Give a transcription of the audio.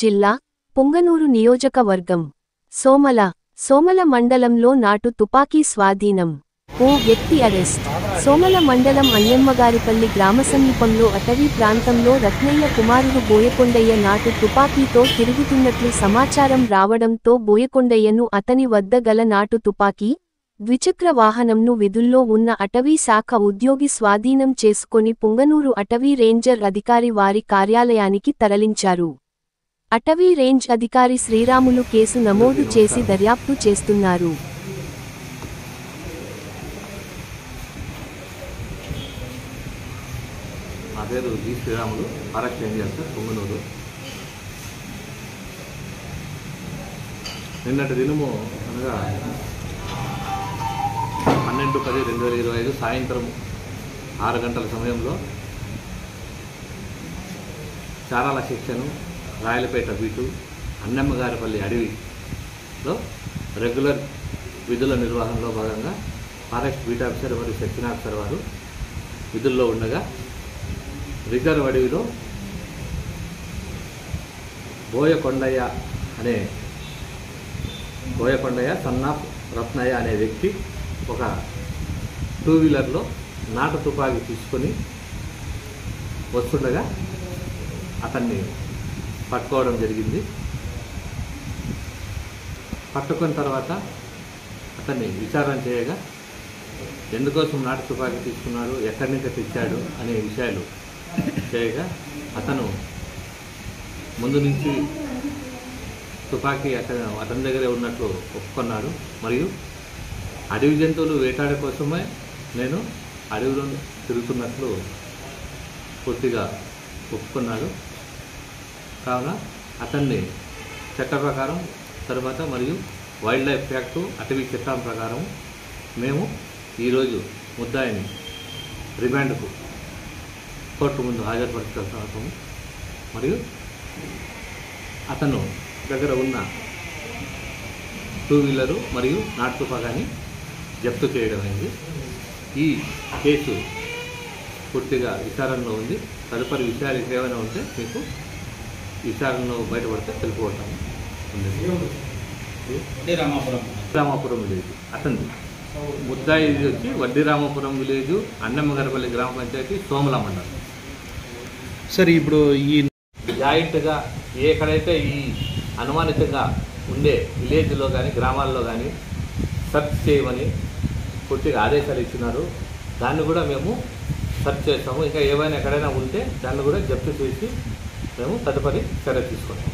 జిల్లా పొంగనూరు నియోజకవర్గం సోమల మండలంలో నాటు తుపాకీ స్వాధీనం. ఓ వ్యక్తి అరెస్ట్. సోమల మండలం అన్నెమ్మగారిపల్లి గ్రామ సమీపంలో అటవీ ప్రాంతంలో రత్నయ్య కుమారుడు బోయకొండయ్య నాటు తుపాకీతో తిరుగుతున్నట్లు సమాచారం రావడంతో బోయకొండయ్యను అతని వద్ద గల నాటు తుపాకీ, ద్విచక్ర వాహనంను విధుల్లో ఉన్న అటవీ శాఖ ఉద్యోగి స్వాధీనం చేసుకొని పొంగనూరు అటవీ రేంజర్ అధికారి వారి కార్యాలయానికి తరలించారు. అటవీ రేంజ్ అధికారి శ్రీరాములు కేసు నమోదు చేసి దర్యాప్తు చేస్తున్నారు. నా పేరు G Sriramulu, forest ranger sir, Punganur. నిన్నటి దినము అనగా 12/10/2025 సాయంత్రం 6 గంటల సమయంలో చారాల సెక్షను, రాయలపేట బీటు, అన్నెమ్మగారిపల్లి అడవిలో రెగ్యులర్ విధుల నిర్వహణలో భాగంగా ఫారెస్ట్ బీట్ ఆఫీసర్ మరియు సెక్షన్ ఆఫీసర్ వారు విధుల్లో ఉండగా రిజర్వ్ అడవిలో బోయకొండయ్య సన్నాఫ్ రత్నయ్య అనే వ్యక్తి ఒక 2 వీలర్లో నాటు తుపాకీ తీసుకొని వస్తుండగా అతన్ని పట్టుకోవడం జరిగింది. పట్టుకున్న తర్వాత అతన్ని విచారణ చేయగా ఎందుకోసం నాటు తుపాకీ తీసుకున్నాడు, ఎక్కడి నుంచి తెచ్చాడు అనే విషయాలు చేయగా అతను ముందు నుంచి తుపాకీ అతని దగ్గరే ఉన్నట్లు ఒప్పుకున్నాడు. మరియు అడవి జంతువులు వేటాడే కోసమే నేను అడవిలో తిరుగుతున్నట్లు పూర్తిగా ఒప్పుకున్నాడు. కావున అతన్ని చట్ట ప్రకారం తర్వాత మరియు వైల్డ్ లైఫ్ యాక్టు అటవీ చట్టం ప్రకారం మేము ఈరోజు ముద్దాయిని రిమాండ్కు కోర్టు ముందు హాజరుపరుస్తాము. మరియు అతను దగ్గర ఉన్న 2 వీలరు మరియు నాటు తుపాకీని జప్తు చేయడం అయింది. ఈ కేసు పూర్తిగా విచారణలో ఉంది. తదుపరి విషయాలు ఏమైనా ఉంటే మీకు విచారణలో బయటపడితే తెలుపుకుంటాము. రామాపురం విలేజ్ అతను ముద్దాయి వచ్చి వడ్డీ రామాపురం విలేజు, అన్నెమ్మగారిపల్లి గ్రామ పంచాయతీ, సోమల మండలం. సరే, ఇప్పుడు ఈ జాయింట్గా ఎక్కడైతే ఈ అనుమానితంగా ఉండే విలేజ్లో కానీ గ్రామాల్లో కానీ సెర్చ్ చేయమని పూర్తిగా ఆదేశాలు ఇచ్చినారు. దాన్ని కూడా మేము సెర్చ్ చేస్తాము. ఇంకా ఏమైనా ఎక్కడైనా ఉంటే దాన్ని కూడా జప్తు చేసి మేము తదుపరి చర్య తీసుకుంటాము.